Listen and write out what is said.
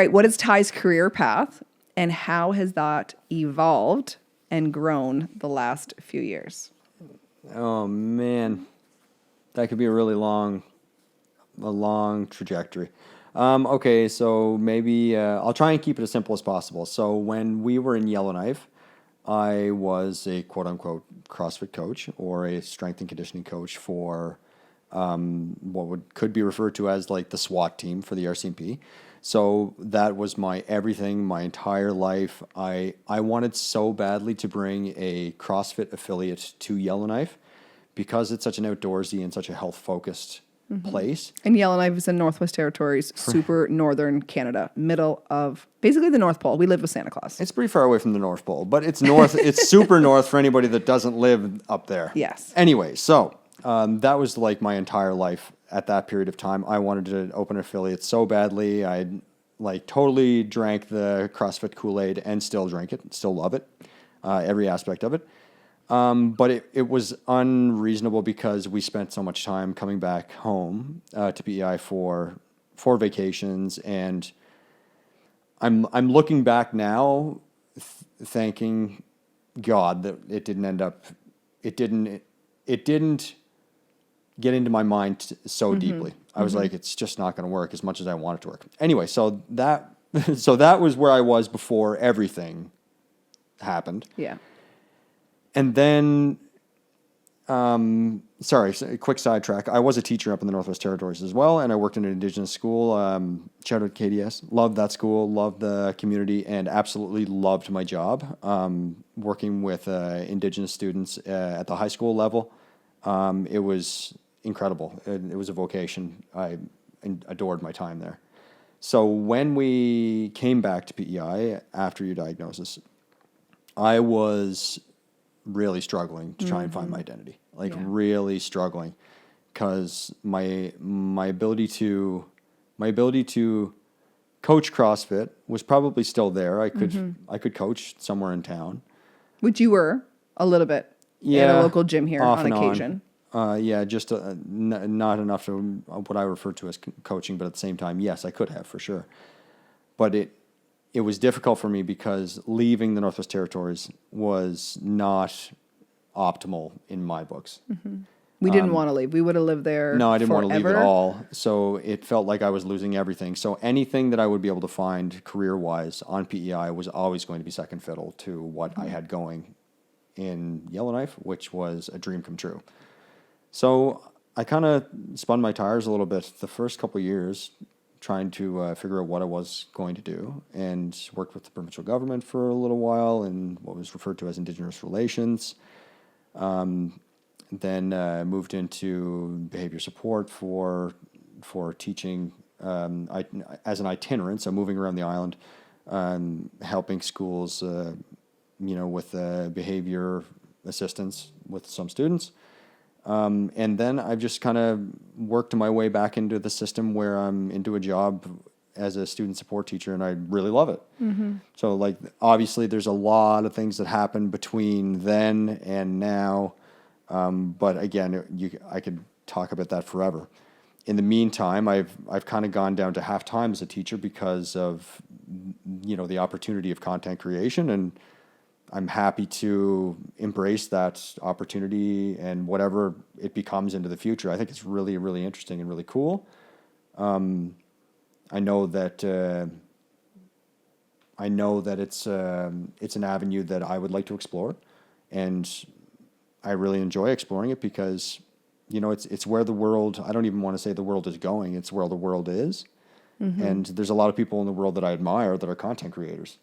right. What is Ty's career path and how has that evolved and grown the last few years? Oh man, that could be a really long trajectory. Okay, so maybe I'll try and keep it as simple as possible. So when we were in Yellowknife, I was a quote-unquote CrossFit coach or a strength and conditioning coach for could be referred to as like the SWAT team for the RCMP. So that was my everything, my entire life. I wanted so badly to bring a CrossFit affiliate to Yellowknife because it's such an outdoorsy and such a health-focused place. And Yellowknife is in Northwest Territories, super northern Canada, middle of basically the North Pole. We live with Santa Claus. It's pretty far away from the North Pole, but it's north. It's super north for anybody that doesn't live up there. Yes. Anyway, so that was like my entire life at that period of time. I wanted to open an affiliate so badly. I like totally drank the CrossFit Kool-Aid and still drink it, still love it, every aspect of it. But it was unreasonable because we spent so much time coming back home to PEI for vacations, and I'm looking back now, thanking God that it didn't get into my mind so deeply. I was like, it's just not going to work as much as I want it to work. Anyway, so that was where I was before everything happened. Yeah. And then, sorry, quick sidetrack. I was a teacher up in the Northwest Territories as well, and I worked in an Indigenous school. Shout out to KDS. Loved that school, loved the community, and absolutely loved my job. Working with Indigenous students at the high school level, it was incredible. It was a vocation. I adored my time there. So when we came back to PEI after your diagnosis, I was really struggling to try and find my identity, really struggling, because my ability to coach CrossFit was probably still there. I could coach somewhere in town, Which you were a little bit in a local gym here on occasion. Just not enough to what I refer to as coaching, but at the same time, yes, I could have for sure. But it was difficult for me because leaving the Northwest Territories was not optimal in my books. We didn't want to leave. We would have lived there. No, I didn't want to leave at forever. all. So it felt like I was losing everything. So anything that I would be able to find career-wise on PEI was always going to be second fiddle to what I had going in Yellowknife, which was a dream come true. So I kind of spun my tires a little bit the first couple of years, trying to figure out what I was going to do, and worked with the provincial government for a little while in what was referred to as Indigenous relations. Then moved into behavior support for teaching as an itinerant, so moving around the island, helping schools, with behavior assistance with some students. And then I've just kind of worked my way back into the system where I'm into a job as a student support teacher, and I really love it. So, obviously, there's a lot of things that happen between then and now. But again, I could talk about that forever. In the meantime, I've kind of gone down to half time as a teacher because of the opportunity of content creation, and I'm happy to embrace that opportunity and whatever it becomes into the future. I think it's really, really interesting and really cool. I know that it's an avenue that I would like to explore, and I really enjoy exploring it because, it's where the world, I don't even want to say the world is going, it's where the world is. And there's a lot of people in the world that I admire that are content creators.